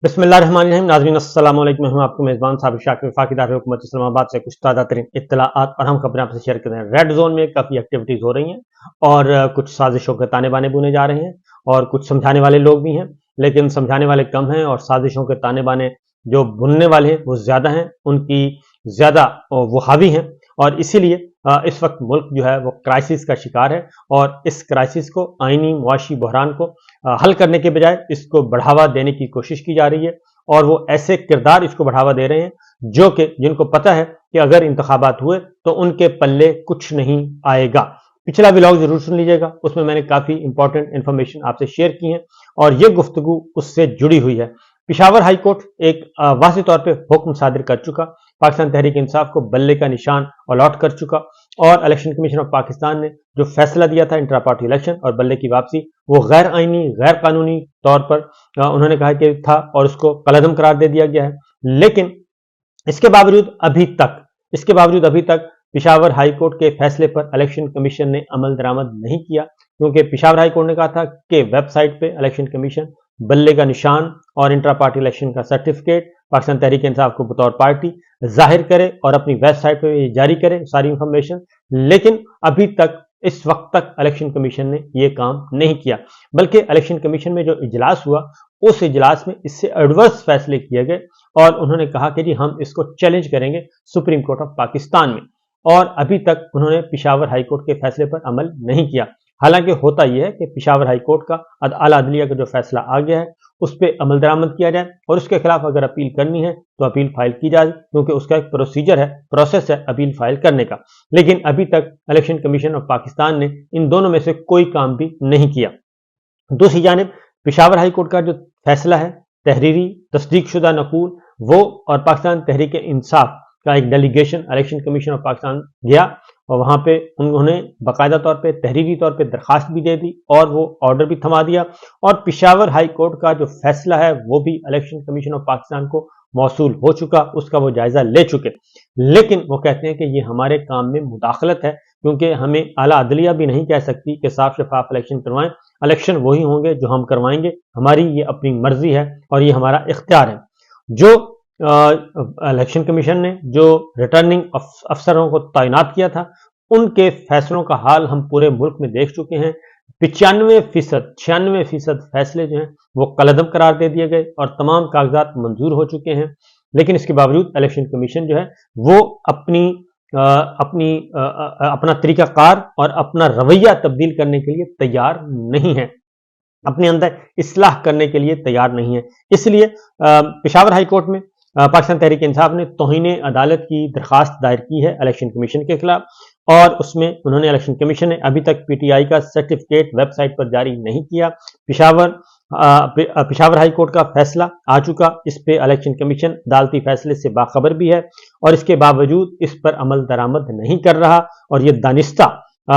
बिस्मिल्लाहिर्रहमानिर्रहीम। नाज़रीन अस्सलाम वालेकुम। मैं हूं आपको मेज़बान साबिर शाकिर वफाकी दार हुकूमत इस्लामाबाद से कुछ ताज़ा तरीन इत्तलाआत और हम खबरें आपसे शेयर कर रहे हैं। रेड जोन में काफ़ी एक्टिविटीज़ हो रही हैं और कुछ साजिशों के ताने बाने बुने जा रहे हैं और कुछ समझाने वाले लोग भी हैं, लेकिन समझाने वाले कम हैं और साजिशों के ताने बाने जो बुनने वाले हैं वो ज़्यादा हैं, उनकी ज़्यादा वो हावी हैं और इसीलिए इस वक्त मुल्क जो है वो क्राइसिस का शिकार है और इस क्राइसिस को आइनी मुआशी बहरान को हल करने के बजाय इसको बढ़ावा देने की कोशिश की जा रही है और वो ऐसे किरदार इसको बढ़ावा दे रहे हैं जो कि जिनको पता है कि अगर इंतखाबात हुए तो उनके पल्ले कुछ नहीं आएगा। पिछला व्लॉग जरूर सुन लीजिएगा, उसमें मैंने काफी इंपॉर्टेंट इंफॉर्मेशन आपसे शेयर की है और ये गुफ्तगू उससे जुड़ी हुई है। पिशावर हाई कोर्ट एक वाज़ेह तौर पे हुक्म सादिर कर चुका, पाकिस्तान तहरीक इंसाफ को बल्ले का निशान अलॉट कर चुका और इलेक्शन कमीशन ऑफ पाकिस्तान ने जो फैसला दिया था इंट्रा पार्टी इलेक्शन और बल्ले की वापसी, वो गैर आइनी गैर कानूनी तौर पर उन्होंने कहा कि था और उसको कलअदम करार दे दिया गया है। लेकिन इसके बावजूद अभी तक पिशावर हाई कोर्ट के फैसले पर इलेक्शन कमीशन ने अमल दरामद नहीं किया, क्योंकि पिशावर हाई कोर्ट ने कहा था कि वेबसाइट पे इलेक्शन कमीशन बल्ले का निशान और इंट्रा पार्टी इलेक्शन का सर्टिफिकेट पाकिस्तान तहरीक इंसाफ को बतौर पार्टी जाहिर करे और अपनी वेबसाइट पे जारी करे सारी इंफॉर्मेशन। लेकिन अभी तक इस वक्त तक इलेक्शन कमीशन ने यह काम नहीं किया, बल्कि इलेक्शन कमीशन में जो इजलास हुआ उस इजलास में इससे एडवर्स फैसले किए गए और उन्होंने कहा कि जी हम इसको चैलेंज करेंगे सुप्रीम कोर्ट ऑफ पाकिस्तान में। और अभी तक उन्होंने पिशावर हाई कोर्ट के फैसले पर अमल नहीं किया। हालांकि होता यह है कि पिशावर हाई कोर्ट का आला अदलिया का जो फैसला आ गया है उस पर अमल दरामद किया जाए और उसके खिलाफ अगर अपील करनी है तो अपील फाइल की जाए, क्योंकि उसका एक प्रोसीजर है, प्रोसेस है अपील फाइल करने का। लेकिन अभी तक इलेक्शन कमीशन ऑफ पाकिस्तान ने इन दोनों में से कोई काम भी नहीं किया। दूसरी जानिब पिशावर हाई कोर्ट का जो फैसला है तहरीरी तस्दीक शुदा नकूल, वो और पाकिस्तान तहरीक इंसाफ का एक delegation election commission of Pakistan गया और वहां पे उन्होंने बाकायदा तौर पे तहरीरी तौर पे दरखास्त भी दे दी और वो ऑर्डर भी थमा दिया और पिशावर हाई कोर्ट का जो फैसला है वो भी इलेक्शन कमीशन ऑफ पाकिस्तान को मौसूल हो चुका, उसका वो जायजा ले चुके। लेकिन वो कहते हैं कि ये हमारे काम में मुदाखलत है, क्योंकि हमें आला अदलिया भी नहीं कह सकती कि साफ शफाफ इलेक्शन करवाएं। इलेक्शन वही होंगे जो हम करवाएंगे, हमारी ये अपनी मर्जी है और ये हमारा इख्तियार है। जो इलेक्शन कमीशन ने जो रिटर्निंग अफसरों को तैनात किया था उनके फैसलों का हाल हम पूरे मुल्क में देख चुके हैं। 96% फैसले जो हैं वो कलअदम करार दे दिए गए और तमाम कागजात मंजूर हो चुके हैं। लेकिन इसके बावजूद इलेक्शन कमीशन जो है वो अपना तरीकाकार और अपना रवैया तब्दील करने के लिए तैयार नहीं है, अपने अंदर इस्लाह करने के लिए तैयार नहीं है। इसलिए पेशावर हाई कोर्ट में पाकिस्तान तहरीक इंसाफ ने तौहीन अदालत की दरखास्त दायर की है इलेक्शन कमीशन के खिलाफ और उसमें उन्होंने इलेक्शन कमीशन ने अभी तक पीटीआई का सर्टिफिकेट वेबसाइट पर जारी नहीं किया। पिशावर हाई कोर्ट का फैसला आ चुका, इस पे इलेक्शन कमीशन अदालती फैसले से बाखबर भी है और इसके बावजूद इस पर अमल दरामद नहीं कर रहा और ये दानिस्ता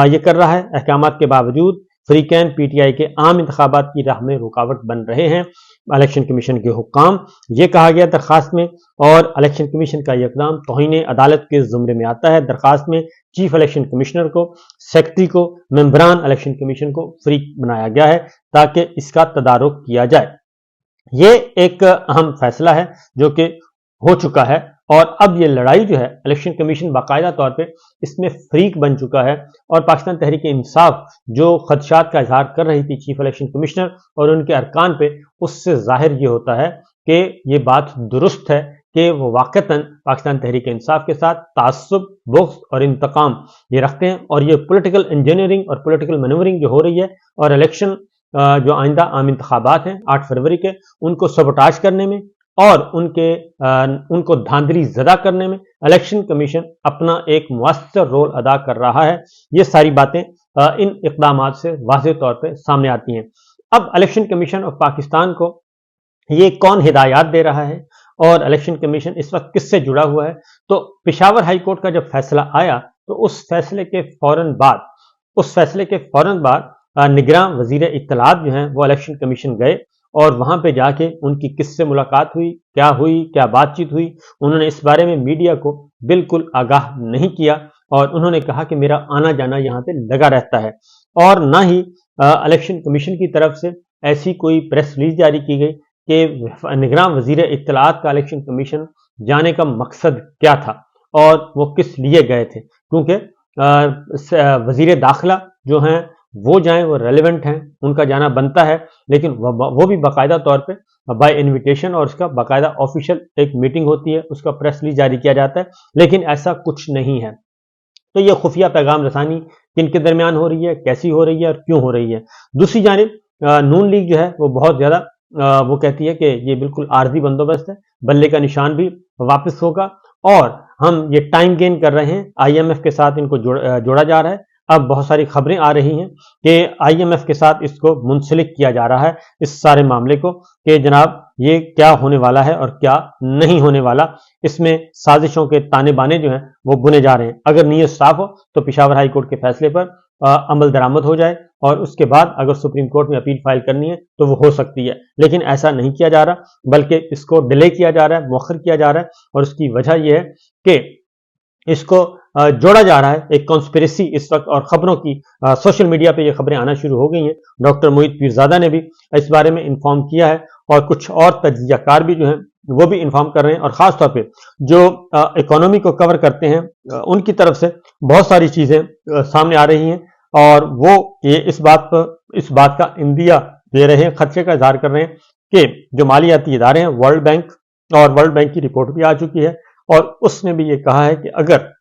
ये कर रहा है। अहकामात के बावजूद फ्रीकैन पीटीआई के आम इंतखाबात की राह में रुकावट बन रहे हैं इलेक्शन कमीशन के हुक्काम, ये कहा गया दरखास्त में। और इलेक्शन कमीशन का यह इक़दाम तौहीन अदालत के ज़ुमरे में आता है। दरखास्त में चीफ इलेक्शन कमिश्नर को, सेक्रेटरी को, मेंबरान इलेक्शन कमीशन को फ्री बनाया गया है ताकि इसका तदारुक किया जाए। ये एक अहम फैसला है जो कि हो चुका है और अब ये लड़ाई जो है इलेक्शन कमीशन बाकायदा तौर पे इसमें फ्रीक बन चुका है और पाकिस्तान तहरीक इंसाफ जो खदशात का इजहार कर रही थी चीफ इलेक्शन कमिश्नर और उनके अरकान पे, उससे जाहिर ये होता है कि ये बात दुरुस्त है कि वो वाकईतन पाकिस्तान तहरीक इंसाफ के साथ तासुब, बुग़्ज़ और इंतकाम ये रखते हैं और ये पॉलिटिकल इंजीनियरिंग और पॉलिटिकल मैनूवरिंग जो हो रही है और इलेक्शन जो आइंदा आम इंतखाबात हैं 8 फरवरी के, उनको सबोटाज करने में और उनको धांधली ज़दा करने में इलेक्शन कमीशन अपना एक मुअस्सर रोल अदा कर रहा है। ये सारी बातें इन इक़दामात से वाज़ेह तौर पे सामने आती हैं। अब इलेक्शन कमीशन ऑफ पाकिस्तान को ये कौन हिदायत दे रहा है और इलेक्शन कमीशन इस वक्त किससे जुड़ा हुआ है? तो पेशावर हाई कोर्ट का जब फैसला आया तो उस फैसले के फौरन बाद निगरान वजीर इत्तलात जो हैं वो इलेक्शन कमीशन गए और वहां पे जाके उनकी किससे मुलाकात हुई, क्या बातचीत हुई, उन्होंने इस बारे में मीडिया को बिल्कुल आगाह नहीं किया और उन्होंने कहा कि मेरा आना जाना यहाँ पे लगा रहता है और ना ही इलेक्शन कमीशन की तरफ से ऐसी कोई प्रेस रिलीज जारी की गई कि निगरान वजीर इत्तलाआत का इलेक्शन कमीशन जाने का मकसद क्या था और वो किस लिए गए थे, क्योंकि वजीर दाखिला जो हैं वो जाएं, वो रेलिवेंट हैं, उनका जाना बनता है, लेकिन वो भी बाकायदा तौर पे बाय इनविटेशन और उसका बाकायदा ऑफिशियल एक मीटिंग होती है, उसका प्रेस रिलीज जारी किया जाता है, लेकिन ऐसा कुछ नहीं है। तो ये खुफिया पैगाम रसानी किन के दरमियान हो रही है, कैसी हो रही है और क्यों हो रही है। दूसरी जानिब नून लीग जो है वो बहुत ज्यादा वो कहती है कि ये बिल्कुल आर्जी बंदोबस्त है, बल्ले का निशान भी वापस होगा और हम ये टाइम गेन कर रहे हैं, IMF के साथ इनको जोड़ा जा रहा है। अब बहुत सारी खबरें आ रही हैं कि IMF के साथ इसको मुंसलिक किया जा रहा है, इस सारे मामले को, कि जनाब ये क्या होने वाला है और क्या नहीं होने वाला। इसमें साजिशों के ताने बाने जो हैं वो बुने जा रहे हैं। अगर नीयत साफ हो तो पेशावर हाई कोर्ट के फैसले पर अमल दरामद हो जाए और उसके बाद अगर सुप्रीम कोर्ट में अपील फाइल करनी है तो वो हो सकती है, लेकिन ऐसा नहीं किया जा रहा, बल्कि इसको डिले किया जा रहा है, मुअख्खर किया जा रहा है। और उसकी वजह यह है कि इसको जोड़ा जा रहा है एक कॉन्स्पिरेसी इस वक्त, और खबरों की सोशल मीडिया पे ये खबरें आना शुरू हो गई हैं। डॉक्टर मोहित पीरजादा ने भी इस बारे में इन्फॉर्म किया है और कुछ और तज्जियाकार भी जो हैं वो भी इन्फॉर्म कर रहे हैं, और खास तौर पे जो इकोनॉमी को कवर करते हैं उनकी तरफ से बहुत सारी चीजें सामने आ रही हैं, और वो ये इस बात का इंदिया दे रहे हैं, खदशे का इजहार कर रहे हैं कि जो मालियाती इदारे हैं, वर्ल्ड बैंक, और वर्ल्ड बैंक की रिपोर्ट भी आ चुकी है, और उसने भी ये कहा है कि अगर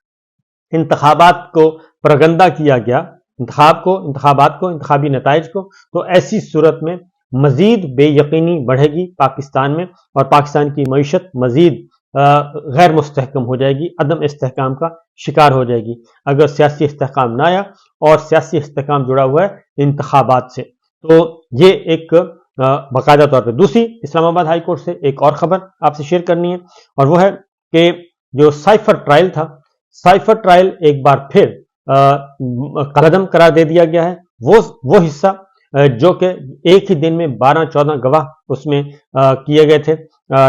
इंतखाबात को प्रगंदा किया गया, इंतखाबी नताइज को, तो ऐसी सूरत में मजीद बेयकीनी बढ़ेगी पाकिस्तान में, और पाकिस्तान की मईशत मजीद गैर मुस्तहकम हो जाएगी, अदम इस्तेहकाम का शिकार हो जाएगी, अगर सियासी इस्तेहकाम ना आया, और सियासी इस्तेहकाम जुड़ा हुआ है इंतखाबात से। तो ये एक बाकायदा तौर पर। दूसरी, इस्लामाबाद हाई कोर्ट से एक और खबर आपसे शेयर करनी है, और वो है कि जो साइफर ट्रायल था, साइफर ट्रायल एक बार फिर कलअदम करार दे दिया गया है। वो हिस्सा जो कि एक ही दिन में 12-14 गवाह उसमें किए गए थे,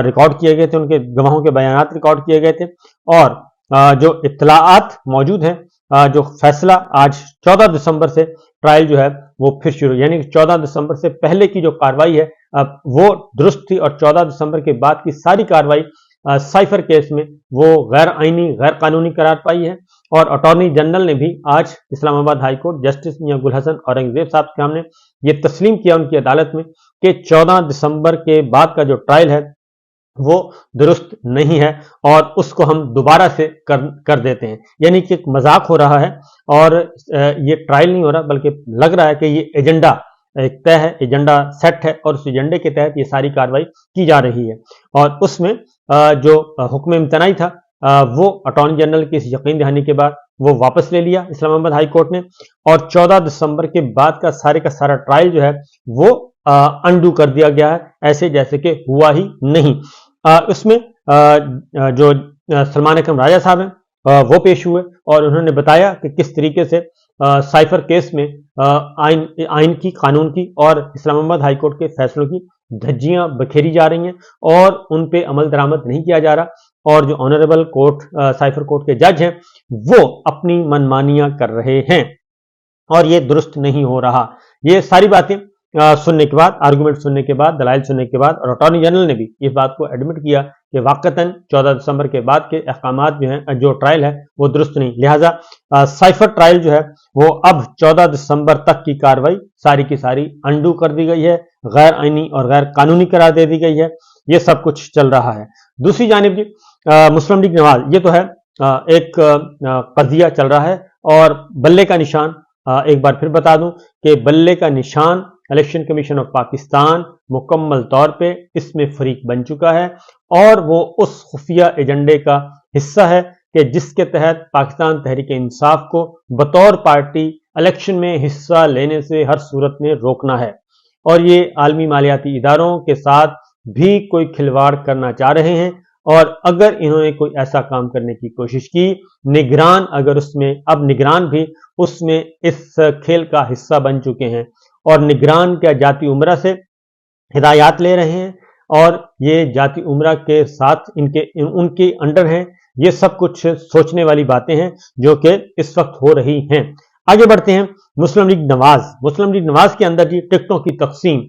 रिकॉर्ड किए गए थे, उनके गवाहों के बयानात रिकॉर्ड किए गए थे, और जो इत्तलाआत मौजूद हैं, जो फैसला आज 14 दिसंबर से ट्रायल जो है वो फिर शुरू, यानी कि 14 दिसंबर से पहले की जो कार्रवाई है वो दुरुस्त थी, और 14 दिसंबर के बाद की सारी कार्रवाई साइफर केस में वो गैर आईनी, गैर कानूनी करार पाई है। और अटॉर्नी जनरल ने भी आज इस्लामाबाद हाई कोर्ट जस्टिस मियां गुल हसन औरंगजेब साहब के सामने ये तस्लीम किया उनकी अदालत में कि 14 दिसंबर के बाद का जो ट्रायल है वो दुरुस्त नहीं है, और उसको हम दोबारा से कर देते हैं। यानी कि एक मजाक हो रहा है, और ये ट्रायल नहीं हो रहा, बल्कि लग रहा है कि ये एजेंडा एक तय है, एजेंडा सेट है, और उस एजेंडे के तहत ये सारी कार्रवाई की जा रही है। और उसमें जो हुक्म इम्तनाई था वो अटॉर्नी जनरल की इस यकीन दहानी के बाद वो वापस ले लिया इस्लामाबाद हाई कोर्ट ने, और 14 दिसंबर के बाद का सारा ट्रायल जो है वो अंडू कर दिया गया है, ऐसे जैसे कि हुआ ही नहीं। उसमें जो सलमान अकरम राजा साहब हैं वो पेश हुए, और उन्होंने बताया कि किस तरीके से साइफर केस में आइन की, कानून की और इस्लामाबाद हाई कोर्ट के फैसलों की धज्जियां बखेरी जा रही हैं, और उन पे अमल दरामद नहीं किया जा रहा, और जो ऑनरेबल कोर्ट, साइफर कोर्ट के जज हैं वो अपनी मनमानियां कर रहे हैं, और ये दुरुस्त नहीं हो रहा। ये सारी बातें सुनने के बाद, आर्गूमेंट सुनने के बाद, दलाइल सुनने के बाद, और अटॉर्नी जनरल ने भी इस बात को एडमिट किया कि वाकतन 14 दिसंबर के बाद के अहकामात जो हैं, जो ट्रायल है वो दुरुस्त नहीं, लिहाजा साइफर ट्रायल जो है वो अब 14 दिसंबर तक की कार्रवाई सारी की सारी अंडू कर दी गई है, गैर आईनी और गैर कानूनी करार दे दी गई है। ये सब कुछ चल रहा है। दूसरी जानिब जी मुस्लिम लीग नवाज, ये तो है एक कज़िया चल रहा है, और बल्ले का निशान, एक बार फिर बता दूं कि बल्ले का निशान इलेक्शन कमीशन ऑफ पाकिस्तान मुकम्मल तौर पे इसमें फरीक बन चुका है, और वो उस खुफिया एजेंडे का हिस्सा है कि जिसके तहत पाकिस्तान तहरीक इंसाफ को बतौर पार्टी इलेक्शन में हिस्सा लेने से हर सूरत में रोकना है, और ये आलमी मालियाती इदारों के साथ भी कोई खिलवाड़ करना चाह रहे हैं। और अगर इन्होंने कोई ऐसा काम करने की कोशिश की, निगरान अगर उसमें, अब निगरान भी उसमें इस खेल का हिस्सा बन चुके हैं, और निगरान क्या जाती उमरा से हिदायत ले रहे हैं, और ये जाती उमरा के साथ उनके अंडर हैं। ये सब कुछ सोचने वाली बातें हैं जो कि इस वक्त हो रही हैं। आगे बढ़ते हैं। मुस्लिम लीग नवाज के अंदर जी टिकटों की तकसीम,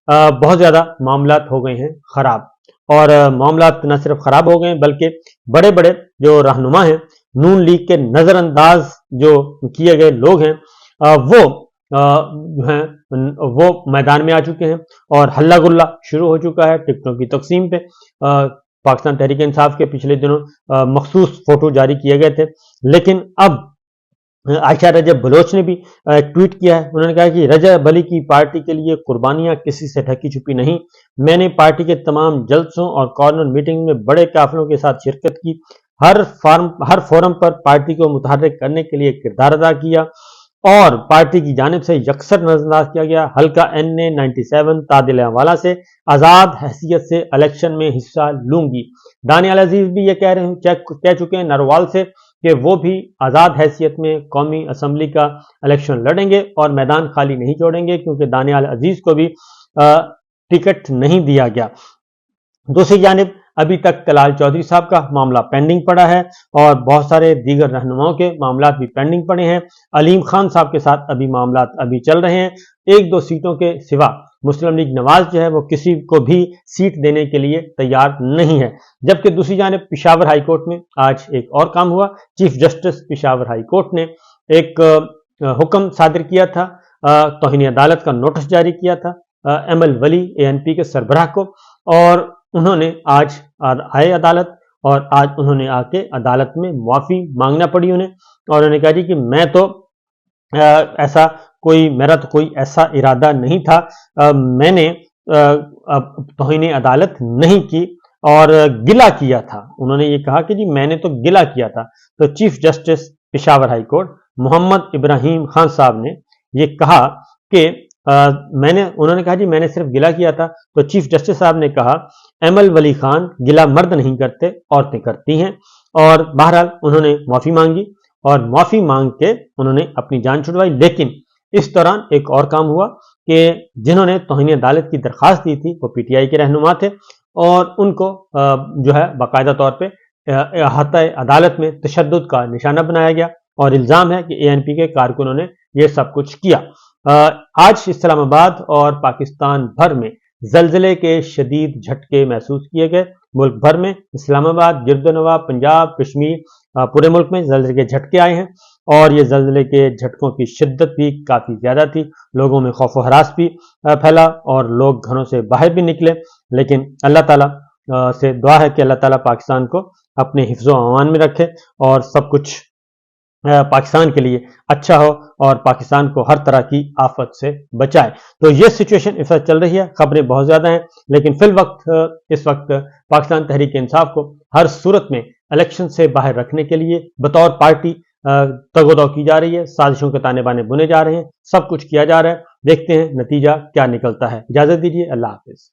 बहुत ज़्यादा मामलात हो गए हैं ख़राब। और मामलात न सिर्फ ख़राब हो गए हैं बल्कि बड़े बड़े जो रहनुमा हैं, नून लीग के नज़रअंदाज जो किए गए लोग हैं, वो जो हैं वो मैदान में आ चुके हैं और हल्ला गुल्ला शुरू हो चुका है टिकटों की तकसीम पे। पाकिस्तान तहरीक इंसाफ के पिछले दिनों मखसूस फोटो जारी किए गए थे, लेकिन अब आयशा रजब बलोच ने भी एक ट्वीट किया है। उन्होंने कहा कि रजब अली की पार्टी के लिए कुर्बानियां किसी से ढकी छुपी नहीं। मैंने पार्टी के तमाम जलसों और कॉर्नर मीटिंग में बड़े काफिलों के साथ शिरकत की, हर फोरम पर पार्टी को मुतहर्रिक करने के लिए किरदार अदा किया और पार्टी की जानिब से यकसर नजरअंदाज किया गया। हल्का NA 97 तादिलवाला से आज़ाद हैसियत से इलेक्शन में हिस्सा लूंगी। दानियाल अजीज भी ये कह चुके हैं नरवाल से कि वो भी आज़ाद हैसियत में कौमी असम्बली का इलेक्शन लड़ेंगे और मैदान खाली नहीं छोड़ेंगे, क्योंकि दानियाल अजीज को भी टिकट नहीं दिया गया। दूसरी जानिब अभी तक तलाल चौधरी साहब का मामला पेंडिंग पड़ा है और बहुत सारे दीगर रहनुमाओं के मामला भी पेंडिंग पड़े हैं। अलीम खान साहब के साथ अभी मामला अभी चल रहे हैं। एक दो सीटों के सिवा मुस्लिम लीग नवाज जो है वो किसी को भी सीट देने के लिए तैयार नहीं है। जबकि दूसरी जानिब पेशावर हाई कोर्ट में आज एक और काम हुआ। Chief justice Peshawar high court ने एक हुक्म सादिर किया था, तौहीन अदालत का नोटिस जारी किया था ML वली ANP के सरबराह को, और उन्होंने आज आए अदालत और आज उन्होंने आके अदालत में माफ़ी मांगना पड़ी उन्हें, और उन्होंने कहा जी कि मेरा तो कोई ऐसा इरादा नहीं था, मैंने तौहीन अदालत नहीं की और गिला किया था। उन्होंने ये कहा कि जी मैंने तो गिला किया था। तो chief justice Peshawar high court Mohammad Ibrahim Khan Sahab ने ये कहा कि उन्होंने कहा जी मैंने सिर्फ गिला किया था। तो चीफ जस्टिस साहब ने कहा ML वली खान गिला मर्द नहीं करते, औरतें करती हैं। और बहरहाल उन्होंने माफ़ी मांगी और माफ़ी मांग के उन्होंने अपनी जान छुड़वाई। लेकिन इस दौरान एक और काम हुआ कि जिन्होंने तौहीन अदालत की दरख्वास्त दी थी वो PTI के रहनुमा थे और उनको जो है बाकायदा तौर पर अहाता अदालत में तशद्दुद का निशाना बनाया गया और इल्ज़ाम है कि ANP के कारकुनों ने यह सब कुछ किया। आज इस्लामाबाद और पाकिस्तान भर में जलजले के शदीद झटके महसूस किए गए। मुल्क भर में इस्लामाबाद, गिरदनवा, पंजाब, कश्मीर, पूरे मुल्क में जलजले के झटके आए हैं और ये जलजले के झटकों की शिद्दत भी काफ़ी ज़्यादा थी। लोगों में खौफ व हरास भी फैला और लोग घरों से बाहर भी निकले। लेकिन अल्लाह ताला से दुआ है कि अल्लाह ताला पाकिस्तान को अपने हिफ्ज़ व अमान में रखे और सब कुछ पाकिस्तान के लिए अच्छा हो और पाकिस्तान को हर तरह की आफत से बचाए। तो ये सिचुएशन इस वक्त चल रही है। खबरें बहुत ज़्यादा हैं, लेकिन इस वक्त पाकिस्तान तहरीक इंसाफ को हर सूरत में इलेक्शन से बाहर रखने के लिए बतौर पार्टी तगोदौ की जा रही है। साजिशों के ताने बाने बुने जा रहे हैं, सब कुछ किया जा रहा है। देखते हैं नतीजा क्या निकलता है। इजाज़त दीजिए, अल्लाह हाफिज़।